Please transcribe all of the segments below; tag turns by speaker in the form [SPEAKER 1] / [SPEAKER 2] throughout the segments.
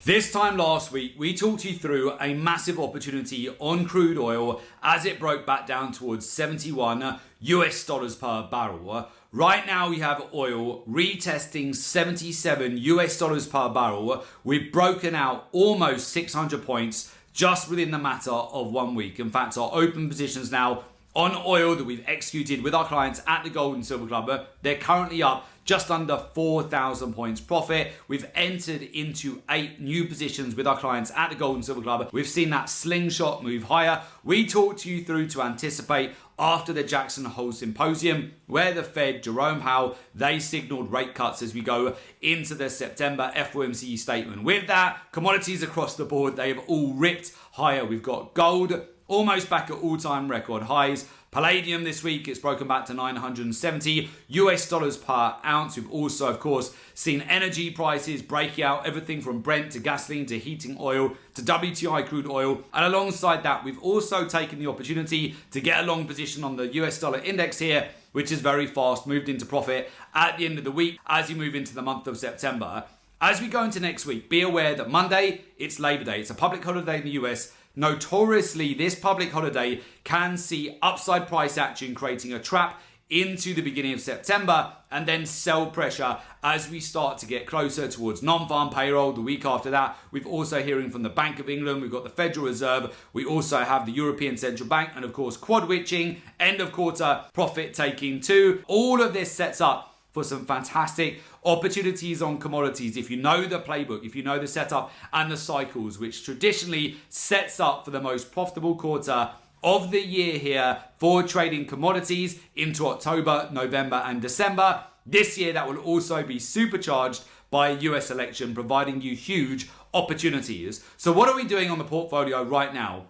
[SPEAKER 1] This time last week, we talked you through a massive opportunity on crude oil as it broke back down towards 71 US dollars per barrel. Right now, we have oil retesting 77 US dollars per barrel. We've broken out almost 600 points just within the matter of 1 week. In fact, our open positions now on oil that we've executed with our clients at the Gold and Silver Club, they're currently up just under 4,000 points profit. We've entered into 8 new positions with our clients at the Gold and Silver Club. We've seen that slingshot move higher. We talked you through to anticipate after the Jackson Hole Symposium, where the Fed, Jerome Powell, they signaled rate cuts as we go into the September FOMC statement. With that, commodities across the board, they have all ripped higher. We've got gold almost back at all-time record highs. Palladium this week, it's broken back to 970 US dollars per ounce. We've also, of course, seen energy prices breaking out, everything from Brent to gasoline to heating oil to WTI crude oil. And alongside that, we've also taken the opportunity to get a long position on the US dollar index here, which is very fast, moved into profit at the end of the week as you move into the month of September. As we go into next week, be aware that Monday, it's Labor Day. It's a public holiday in the US. Notoriously, this public holiday can see upside price action creating a trap into the beginning of September and then sell pressure as we start to get closer towards non-farm payroll the week after that. We've also hearing from the Bank of England, we've got the Federal Reserve, we also have the European Central Bank, and of course quad witching, end of quarter profit taking too. All of this sets up for some fantastic opportunities on commodities if you know the playbook, if you know the setup and the cycles, which traditionally sets up for the most profitable quarter of the year here for trading commodities into October, November and December. This year that will also be supercharged by a US election, providing you huge opportunities. So what are we doing on the portfolio right now?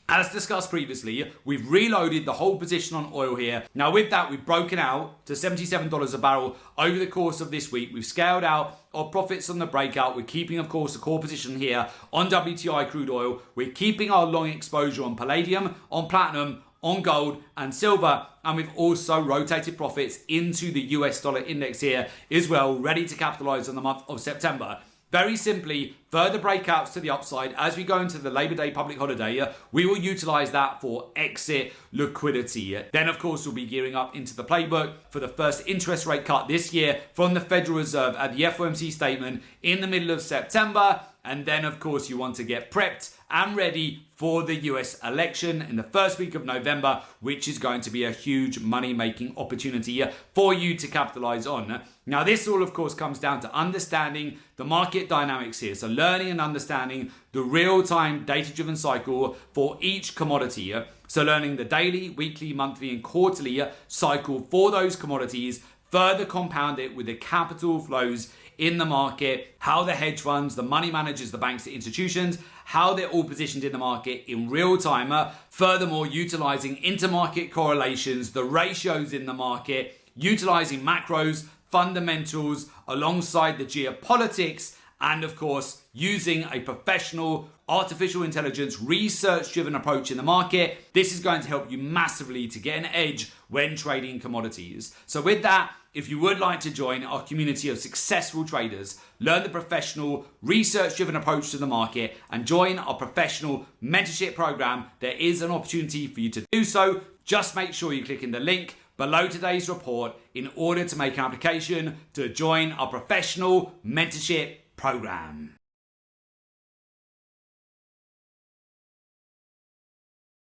[SPEAKER 1] As discussed previously, we've reloaded the whole position on oil here. Now with that, we've broken out to $77 a barrel over the course of this week. We've scaled out our profits on the breakout. We're keeping, of course, a core position here on WTI crude oil. We're keeping our long exposure on palladium, on platinum, on gold and silver. And we've also rotated profits into the US dollar index here as well, ready to capitalize on the month of September. Very simply, further breakouts to the upside as we go into the Labor Day public holiday. We will utilize that for exit liquidity. Then, of course, we'll be gearing up into the playbook for the first interest rate cut this year from the Federal Reserve at the FOMC statement in the middle of September. And then, of course, you want to get prepped and ready for the US election in the first week of November, which is going to be a huge money-making opportunity for you to capitalize on. Now, this all, of course, comes down to understanding the market dynamics here. So learning and understanding the real-time data-driven cycle for each commodity. So learning the daily, weekly, monthly, and quarterly cycle for those commodities, further compound it with the capital flows in the market, how the hedge funds, the money managers, the banks, the institutions, how they're all positioned in the market in real time. Furthermore, utilizing intermarket correlations, the ratios in the market, utilizing macros, fundamentals, alongside the geopolitics, and of course, using a professional artificial intelligence research-driven approach in the market. This is going to help you massively to get an edge when trading commodities. So with that, if you would like to join our community of successful traders, learn the professional research-driven approach to the market, and join our professional mentorship program, there is an opportunity for you to do so. Just make sure you click in the link below today's report in order to make an application to join our professional mentorship program.